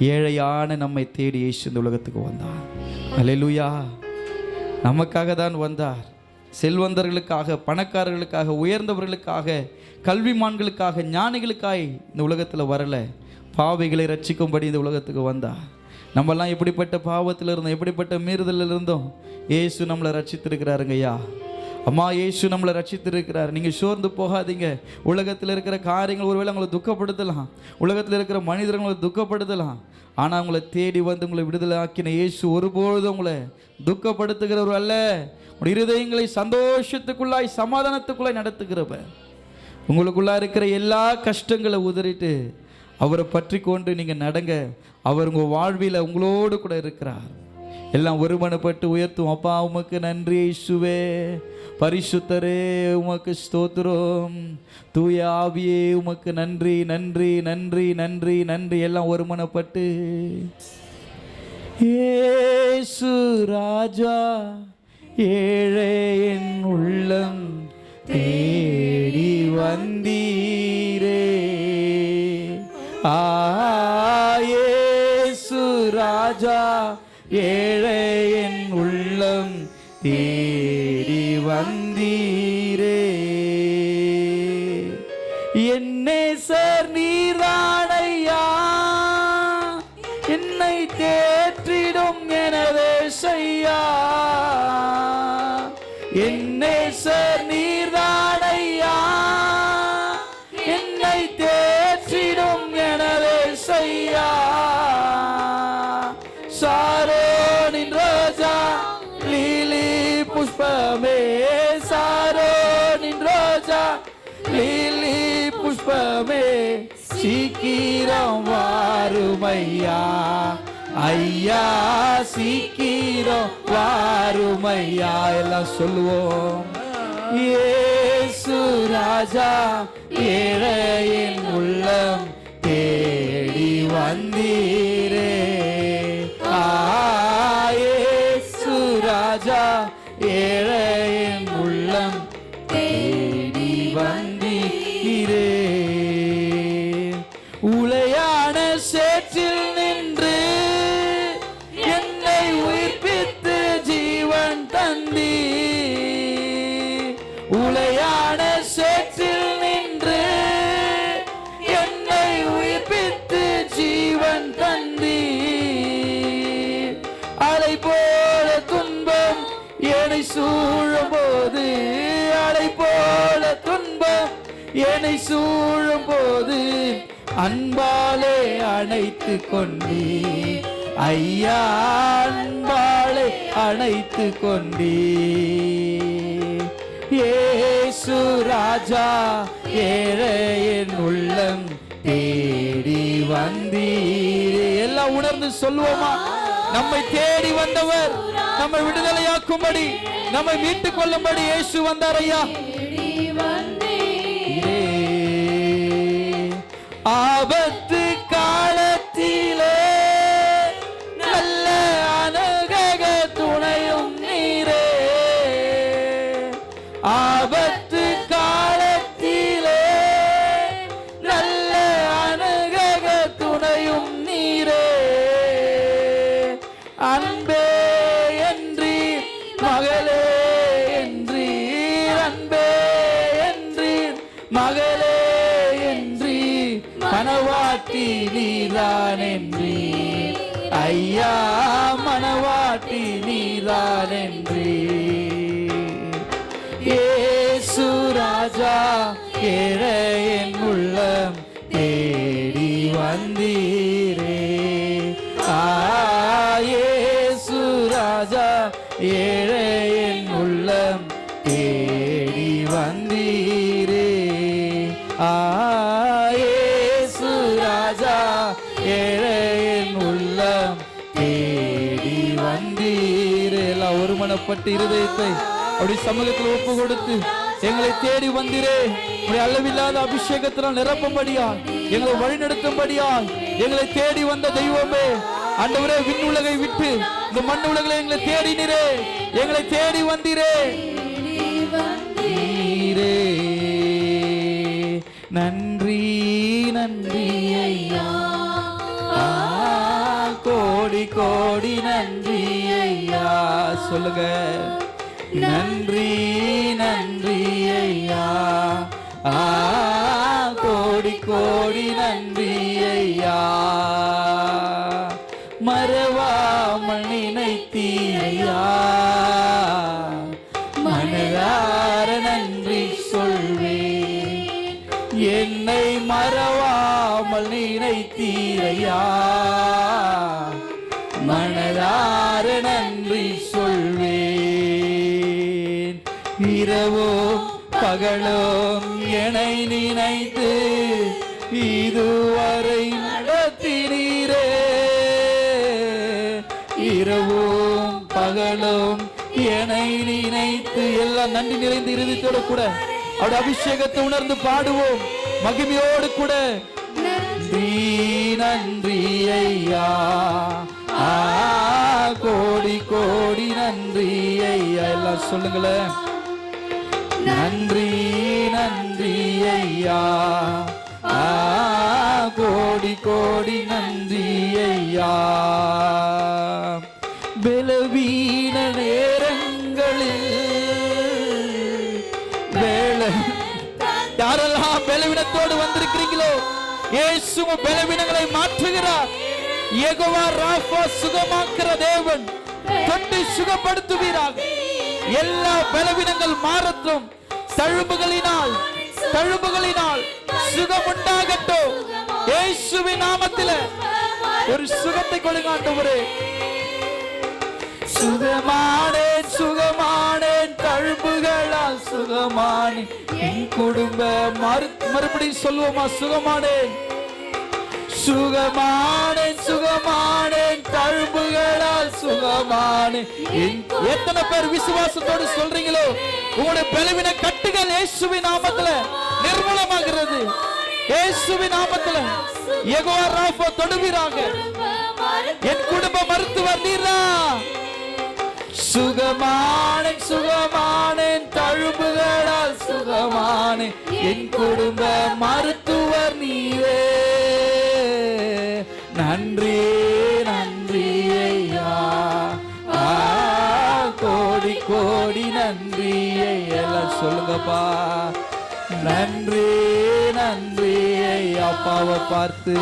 ஏழையான நம்மை தேடி இயேசு இந்த உலகத்துக்கு வந்தார். அல்லேலூயா. நமக்காக தான் வந்தார். செல்வந்தர்களுக்காக, பணக்காரர்களுக்காக, உயர்ந்தவர்களுக்காக, கல்விமான்களுக்காக, ஞானிகளுக்காய் இந்த உலகத்தில் வரல. பாவிகளை ரட்சிக்கும்படி இந்த உலகத்துக்கு வந்தார். நம்மெல்லாம் எப்படிப்பட்ட பாவத்தில் இருந்தோம், எப்படிப்பட்ட மீறுதலில் இருந்தோம், இயேசு நம்மளை ரட்சித்திருக்கிறாருங்க ஐயா. அம்மா, இயேசு நம்மளை ரட்சித்திருக்கிறார். நீங்கள் சோர்ந்து போகாதீங்க. உலகத்தில் இருக்கிற காரியங்கள் ஒருவேளை உங்களை துக்கப்படுத்தலாம், உலகத்தில் இருக்கிற மனிதர்களை துக்கப்படுத்தலாம். ஆனால் உங்களை தேடி வந்து உங்களை விடுதலை ஆக்கின இயேசு ஒருபொழுதும் உங்களை துக்கப்படுத்துகிறவர் அல்ல. உங்களுடைய இருதயங்களை சந்தோஷத்துக்குள்ளாய், சமாதானத்துக்குள்ளாய் நடத்துகிறவர். உங்களுக்குள்ளா இருக்கிற எல்லா கஷ்டங்களை உதறிட்டு அவரை பற்றி கொண்டு நீங்கள் நடங்க. அவர் உங்கள் வாழ்வில் உங்களோடு கூட இருக்கிறார். எல்லாம் ஒருமனப்பட்டு உயர்த்தும். அப்பா, உமக்கு நன்றி இயேசுவே. பரிசுத்தரே, உமக்கு ஸ்தோத்திரம். தூய ஆவியே, உமக்கு நன்றி நன்றி நன்றி நன்றி நன்றி. எல்லாம் ஒருமனப்பட்டு இயேசு ராஜா, ஏழை என் உள்ளம் தேடி வந்தீரே. இயேசு ராஜா, ஏழை என் உள்ளம் தேடி வந்தீரே. என்னே சார் நீர்தானையா, என்னை தேற்றிடும் எனவே செய்யா. என்னே சார் நீர்தானையா, என்னை தேற்றிடும் எனவே செய்யா. சாரோனின் ரோஜா, லீலி புஷ்பமே. சாரோனின் ரோஜா, லீலி புஷ்பமே. சீக்கிரம் வாருமையா ஐயா, சீக்கிரம் வாருமையா. எல்லாம் சொல்லுவோம். இயேசு ராஜா, ஏழையின் உள்ளம் தேடி வந்தீரே. இயேசு ராஜா, ஏழையின் உள்ளம் தேடி வந்தீரே. உளையான சேற்றில் நின்று என்னை உயிர்ப்பித்து ஜீவன் தந்தீ. உளையான சேற்றில் நின்று என்னை உயிர்ப்பித்து ஜீவன் தந்தீ. அலை போல துன்பம் என்னை சூழும் போது, அலை போல துன்பம் என்னை சூழும் போது, அன்பாலே அணைத்து கொண்டீ ஐயா, அன்பாலே அணைத்து கொண்டீ. இயேசு ராஜா, ஏழையின் உள்ளம் தேடி வந்தீரே. எல்லாம் உணர்ந்து சொல்லுவோமா? நம்மை தேடி வந்தவர், நம்மை விடுதலையாக்கும்படி, நம்மை மீட்டுக் கொள்ளும்படி இயேசு வந்தார் ஐயா. ஆபத்து காலத்திலே நல்ல அனுகக துணையும் நீரே. ஆபத்து காலத்திலே நல்ல அனுகக துணையும் நீரே. அன்பே என்று மகளே என்று, அன்பே என்று மகளே என்று, மனவாட்டி நீதான் என்று ஐயா, மனவாட்டி நீதான் என்று. இயேசு ராஜா, ஏழையின் உள்ளம் தேடி வந்தீரே. இயேசு ராஜா, ஏழையின் உள்ளம் தேடி வந்தீரே. இயேசு ராஜா, ஏழையின் உள்ளம் தேடி வந்தீரே. எல்லாம் ஒருமனப்பட்டு இருதயத்தை அப்படி சமூகத்தில் ஒப்பு கொடுத்து எங்களை தேடி வந்தீரே. அளவில்லாத அபிஷேகத்தினால் நிரப்பும்படியா, எங்களை வழிநடத்தும்படியா எங்களை தேடி வந்த தெய்வமே, ஆண்டவரே, விண்ணுலகை விட்டு இந்த மண் உலகில் எங்களை தேடினீரே, எங்களை தேடி வந்தீரே. நன்றி நன்றி ஐயா. கோடி கோடி நன்றி ஐயா. சொல்லுங்க, நன்றி நன்றி ஐயா. கோடி கோடி நன்றி ஐயா. மறவாமல் நினைத்தீரையா, மனதார நன்றி சொல்வேன். என்னை மறவாமல் நினைத்தீரையா, மனதார நன்றி சொல்வேன். இரவும் பகலும் என்னை நினைத்து இதுவரை நடத்தினீரே. இரவும் பகலும் என்னை நினைத்து, எல்லாம் நன்றி நிறைந்த இருதயத்தோடு கூட அவருடைய அபிஷேகத்தை உணர்ந்து பாடுவோம் மகிமையோடு கூட. நன்றி நன்றி ஐயா, கோடி கோடி நன்றி ஐயா. எல்லாம் சொல்லுங்களேன், நன்றி நன்றி ஐயா, கோடி கோடி நன்றி ஐயா. பலவீன நேரங்களில் யாரெல்லாம் பலவீனத்தோடு வந்திருக்கிறீங்களோ, இயேசுவும் பலவீனங்களை மாற்றுகிறார். யெகோவா ராஃபா சுகமாக்குற தேவன், தொட்டு சுகப்படுத்துவீராக. எல்லா பலவீனங்கள் மாறட்டும். தழும்புகளினால் சுகம் உண்டாகட்டும். இயேசுவின் நாமத்தில் ஒரு சுகத்தை கொடுங்க ஆண்டவரே. சுகமானேன் சுகமானேன், தழும்புகளால் சுகமானேன். என் குடும்ப மறுபடியும் சொல்லுவோமா, சுகமானேன் சுகமானேன் சுகமானேன், தழும்புகளால் சுகமானேன். எத்தனை பேர் விசுவாசத்தோடு சொல்றீங்களோ, உங்களுடைய பலவீன கட்டுகள் இயேசுவின் நாமத்துல நிர்மூலமாகிறது. இயேசுவின் நாமத்துல யெகோவா ராஃபா தொடுவீராக. என் குடும்ப மருத்துவர் நீரா. சுகமானேன் சுகமானேன், தழும்புகளால் சுகமானேன். என் குடும்ப மருத்துவர் நீரே. நன்றி நன்றி ஐயா, கோடி கோடி நன்றி ஐயா. சொல்லுங்கப்பா, நன்றி நன்றி ஐயா. அப்பாவை பார்த்து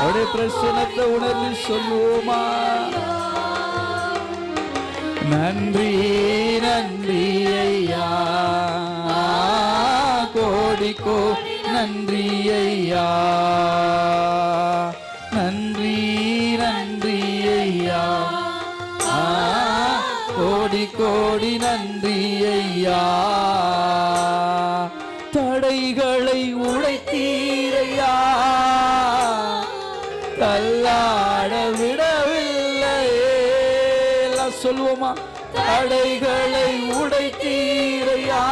அவருடைய பிரசன்னத்தை உணர்ந்து சொல்லுவோமா, நன்றி நன்றி ஐயா, கோடி கோடி நன்றி ஐயா. நன்றி நன்றி ஐயா, கோடி கோடி நன்றி ஐயா. தடைகளை உடைத்தீரையா, தள்ளாட விடவில்லை. எல்லாம் சொல்லுவோமா, தடைகளை உடைத்தீரையா,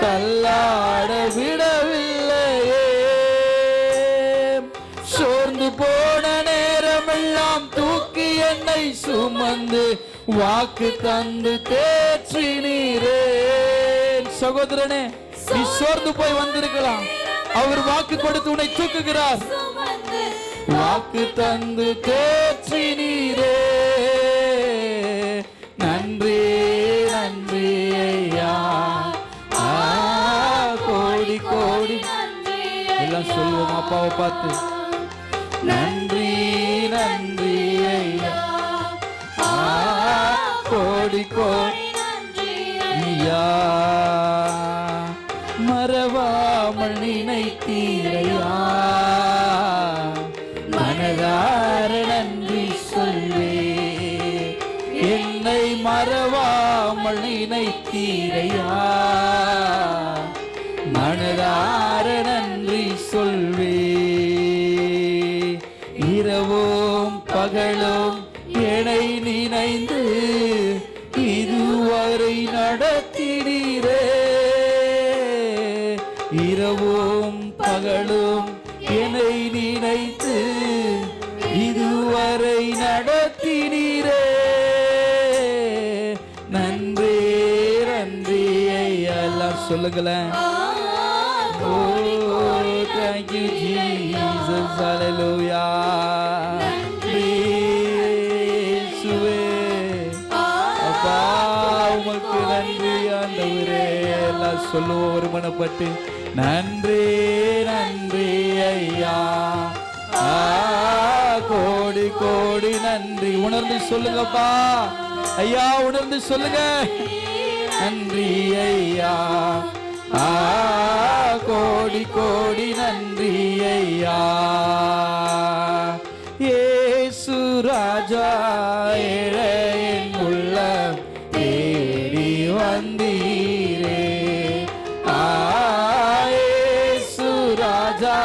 தள்ளாட விடவில்லையே. சோர்ந்து போன நேரமெல்லாம் தூக்கி என்னை சுமந்து வாக்கு தந்து தேற்றினீரே. சகோதரனே, நீ சோர்ந்து போய் வந்திருக்கலாம், அவர் வாக்கு கொடுத்து உன்னை தூக்குகிறார். வாக்கு தந்து தேற்றினீரே. நன்றி நன்றி ஐயா, கோடி கோடி. எல்லாம் சொல்லுவோம் அப்பாவை பார்த்து, நன்றி நன்றி ஐயா, கோடி கோடி ஐயா. மறவாமல் நினைத்தீரையா, மனதார நன்றி சொல்வே. என்னை மறவாமல் நினைத்தீரையா, மனதார நன்றி சொல்வே. இரவும் பகலும் என்னை நினைந்து இதுவரை நடத்தினீரே. இரவும் பகலும் என்னை நினைத்து இதுவரை நடத்தினீரே. நன்றி நன்றி ஐயா. எல்லாம் சொல்லுங்களேன். Oh, thank you Jesus, hallelujah. சொல்லுவோம் ஒருமனப்பட்டு. நன்றி நன்றி ஐயா, கோடி கோடி நன்றி. உணர்ந்து சொல்லுங்கப்பா ஐயா, உணர்ந்து சொல்லுங்க. நன்றி ஐயா, கோடி கோடி நன்றி ஐயா. இயேசு ராஜா ஏழையின் உள்ளம் தேடி வந்தீரே. இயேசு ராஜா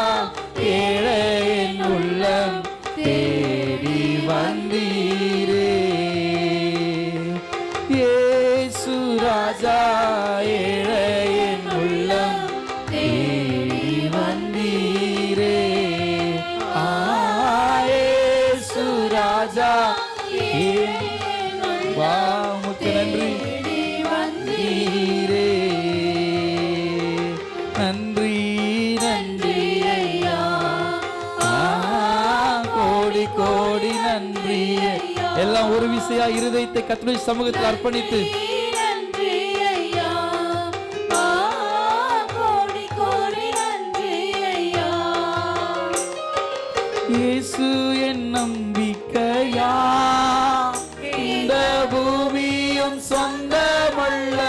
ஏழையின் உள்ளம் தேடி வந்தீரே. இயேசு ராஜா ஏழையின் உள்ளம் தேடி வந்தீரே. இயேசு ராஜா உமக்கு நன்றி வந்தீரே. நன்றி நன்றி ஐயா, கோடி கோடி நன்றி. எல்லாம் ஒரு விசையா இருதயத்தை கர்த்தருடைய சமூகத்தில் அர்ப்பணித்து இயேசு என் நம்பிக்கையா, இந்த பூமியும் சொந்தமல்ல.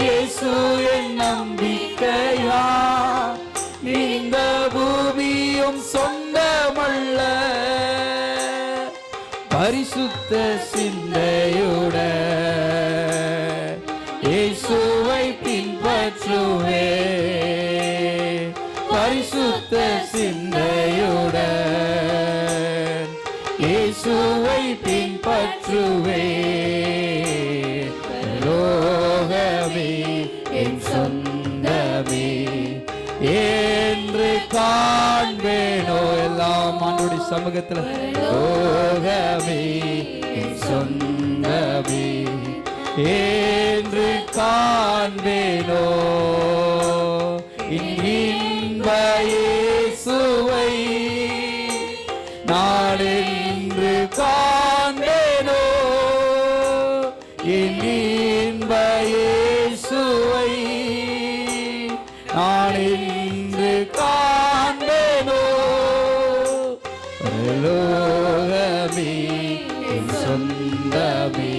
இயேசு என் நம்பிக்கையா, இந்த பூமியும் சொந்தமல்ல. பரிசுத்த சிந்தையுட இயேசுவை பின்பற்றுவே. பரிசுத்த சிந்தையுடன் இயேசுவை பின்பற்றுவே. லோகமே என் சொந்தமே என்று காண்பேனோ. எல்லாம் ஆண்டவருடைய சமூகத்தில் லோகமே என் சொந்தமே என்று காண்பேனோ. இன்ப இயேசுவை நாடென்று காண்பேனோ. இன்ப இயேசுவை நாடென்று காண்பேனோ. லோகமே என் சொந்தமே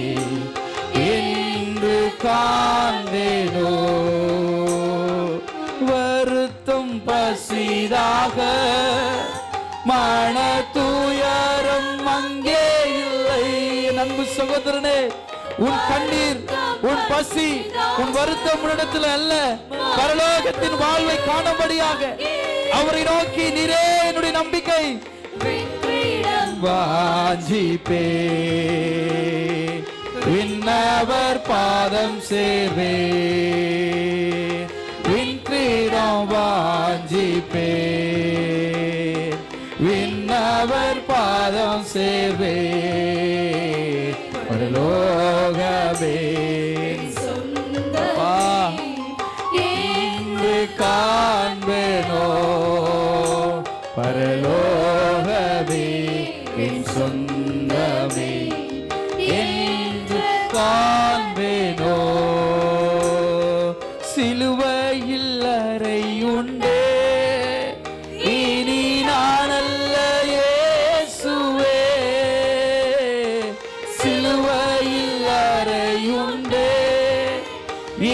என்று காண்பேனோ. வருத்தம் பசிதாக மன தூயரம் அங்கே இல்லை. அன்பு சகோதரனே, உன் கண்ணீர், உன் பசி, உன் வருத்தம் உன்னிடத்தில் அல்ல, பரலோகத்தின் வாழ்வை காணும்படியாக அவரை நோக்கி நீரே என்னுடைய நம்பிக்கை வாஞ்சிப்பே. விண்ணவர் பாதம் சேர்வே, விண்கிரீடம் வாஞ்சிப்பே. விண்ணவர் பாதம் சேர்வே. பரலோகமே இன்று காண்பேனோ. பரலோகமே என் சொந்தமே என்று காண்பேனோ. சிலுவையில் அறையுண்டே, இனி நான் அல்ல இயேசுவே. சிலுவையில் அறையுண்டே,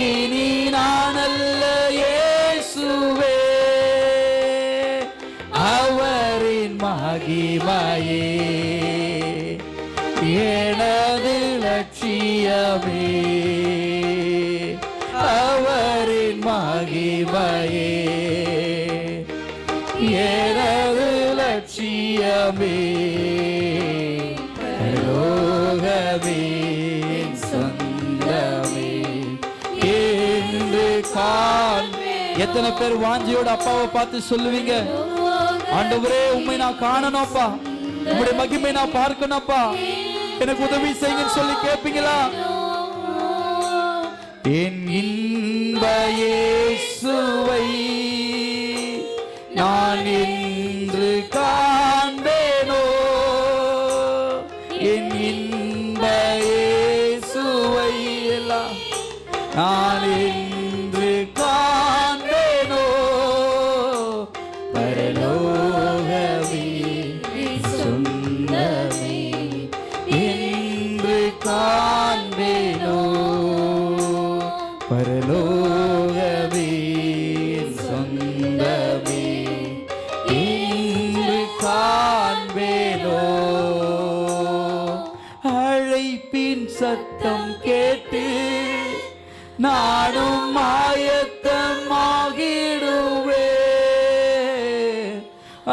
இனி நான் அல்ல இயேசுவே. அவரின் மகிமையே எனது லட்சியமே. அவரின் மகிமையே எனது லட்சியமே. லோகமே சொந்தமே என்று காண். எத்தனை பேர் வாஞ்சியோட அப்பாவை பார்த்து சொல்லுவீங்க, ஆண்டவரே உம்மை நான் காணணும்ப்பா, உம்முடைய மகிமை நான் பார்க்கணும்ப்பா, எனக்கு உதவி செய்யுங்கன்னு சொல்லி கேட்பீங்களா? என் இன்ப இயேசுவை நான் இன்று காண்பேனோ. என் இன்ப இயேசுவை எல்லாம் நான் நானும் ஆயத்தமாகிடுவே.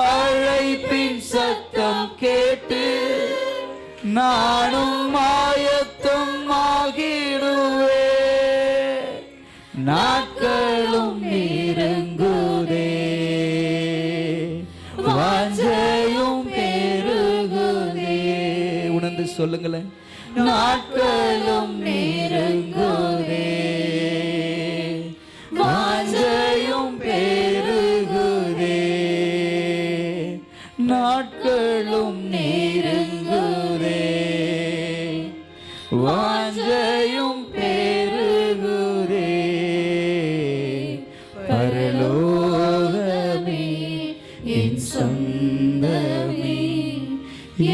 அழைப்பின் சத்தம் கேட்டு நானும் ஆயத்தமாகிடுவே. நாட்களும் நெருங்குதே, வாஞ்சையும் பெருகுதே. உணர்ந்து சொல்லுங்களேன். நாட்களும் நெருங்குதே, வாஞ்சையும் பெருகுதே. நாட்களும் நெருங்குதே, வாஞ்சையும் பெருகுதே. பரலோகமே என் சொந்தமே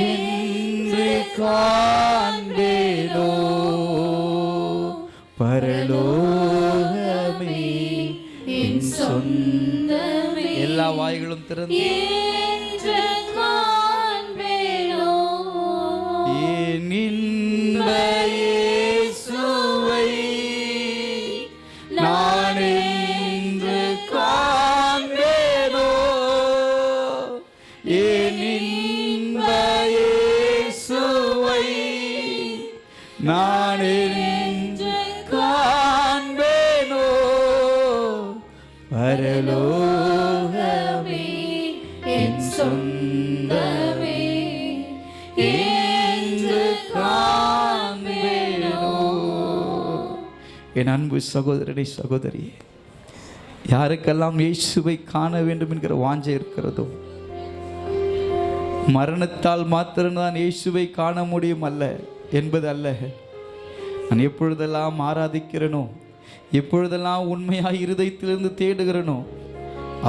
என்று காண்பேனோ. பரலோகமே என் சொந்தமே. எல்லா வாய்களும் திறந்து என் இன்ப இயேசுவை நான் என்று காண்பேனோ. என் இன்ப இயேசுவை நான் என்று காண்பேனோ. பரலோகமே என் சொந்தமே என்று காண்பேனோ. என் அன்பு சகோதரனை சகோதரியே, யாருக்கெல்லாம் இயேசுவை காண வேண்டும் என்கிற வாஞ்சை இருக்கிறதோ, மரணத்தால் மாத்திரம்தான் இயேசுவை காண முடியும் அல்ல என்பது அல்ல. நான் எப்பொழுதெல்லாம் ஆராதிக்கிறேனோ, எப்பொழுதெல்லாம் உண்மையாக இருதயத்திலிருந்து தேடுகிறேனோ,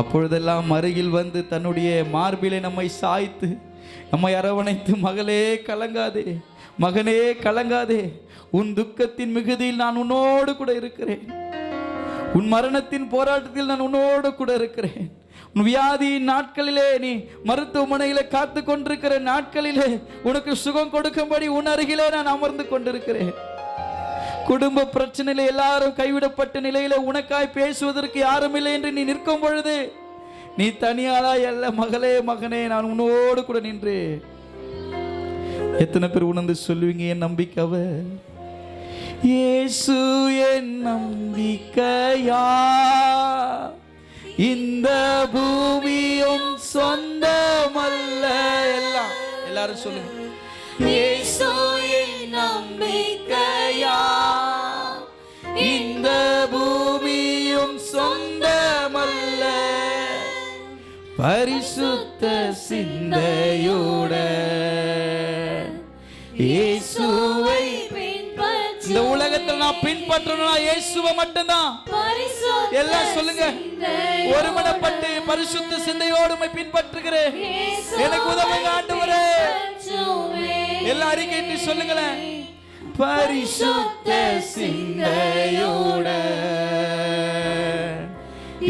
அப்பொழுதெல்லாம் அருகில் வந்து தன்னுடைய மார்பிலை நம்மை சாய்த்து நம்மை அரவணைத்து, மகளே கலங்காதே, மகனே கலங்காதே, உன் துக்கத்தின் மிகுதியில் நான் உன்னோடு கூட இருக்கிறேன். உன் மரணத்தின் போராட்டத்தில் நான் உன்னோடு கூட இருக்கிறேன். உன் வியாதியின் நாட்களிலே, நீ மருத்துவமனையிலே காத்து கொண்டிருக்கிற நாட்களிலே உனக்கு சுகம் கொடுக்கும்படி உன் அருகிலே நான் அமர்ந்து கொண்டிருக்கிறேன். குடும்ப பிரச்சனையில எல்லாரும் கைவிடப்பட்ட நிலையில உனக்காய் பேசுவதற்கு யாரும் இல்லை என்று நீ நிற்கும் பொழுது, நீ தனியாளா அல்ல மகளே மகனே, நான் உன்னோடு கூட நின்று. எத்தனை பேர் உணர்ந்து சொல்லுவீங்க என் நம்பிக்கை அவர்? இயேசு என் நம்பிக்கையா, இந்த பூமியும் சொந்தமல்ல. எல்லாரும் சொல்லுங்க. இயேசு என் நம்பிக்கையா, இந்த பூமியும் சொந்தமல்ல. பரிசுத்த சிந்தையோட இயேசுவை இந்த உலகத்தில் நான் பின்பற்றணும்னா இயேசுவை மட்டும்தான். எல்லாம் சொல்லுங்க. ஒருமனப்பட்டு பரிசுத்த சிந்தையோடு பின்பற்றுகிறேன். எனக்கு உதவுங்க ஆண்டவரே. எல்லாம் அறிக்கையிட்டு சொல்லுங்களேன். பரிசுத்த சிந்தையோட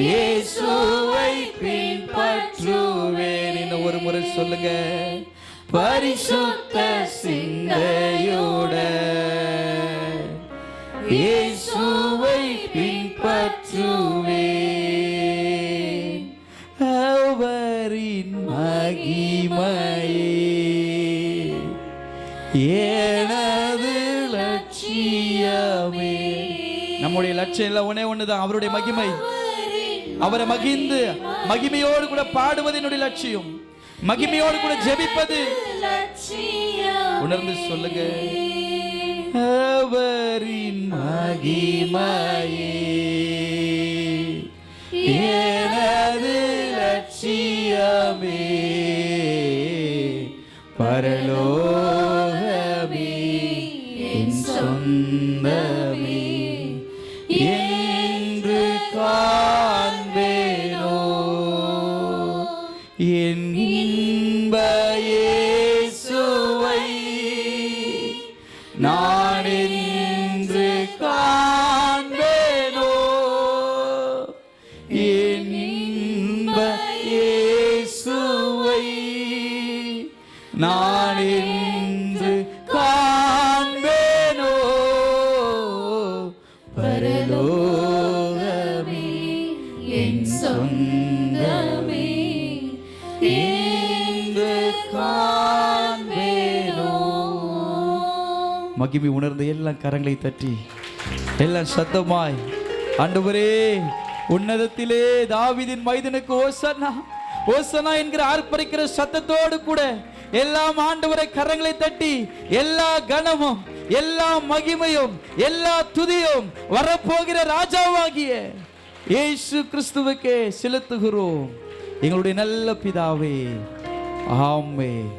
இயேசுவை பின்பற்றுவேன். இன்னும் ஒரு முறை சொல்லுங்க. பரிசுத்த சிந்தையோட இயேசுவை பின்பற்றுவேன். அவரின் மகிமையே எனது லட்சியமே. நம்முடைய லட்சியம் எல்லாம் ஒன்னே ஒண்ணுதான், அவருடைய மகிமை. அவரை மகிழ்ந்து மகிமையோடு கூட பாடுவது என்னுடைய லட்சியம். மகிமையோடு கூட ஜெபிப்பது. உணர்ந்து சொல்லுங்க. அவரின் மகிமையே எனது லட்சியமே. பரலோகமே என் சொந்தமே என்று காண்பேனோ. என் இன்ப இயேசுவை நான் என்று காண்பேனோ. என் இன்ப இயேசுவை நான் என்று காண்பேனோ. பரலோகமே மகிமை உணர்ந்த எல்லாம் கரங்களை தட்டி எல்லாம் சத்தமாய் ஆண்டவரே உன்னதத்திலே தாவீதின் மைந்தனுக்கு ஓசன்னா ஓசன்னா என்கிற ஆர்ப்பரிக்கிற சத்தத்தோடு கூட எல்லாம் ஆண்டவரை கரங்களை தட்டி எல்லா கனமும் எல்லா மகிமையும் எல்லா துதியும் வரப்போகிற ராஜாவாகிய இயேசு கிறிஸ்துவுக்கே செலுத்துகிறோம் எங்களுடைய நல்ல பிதாவே. ஆமென்.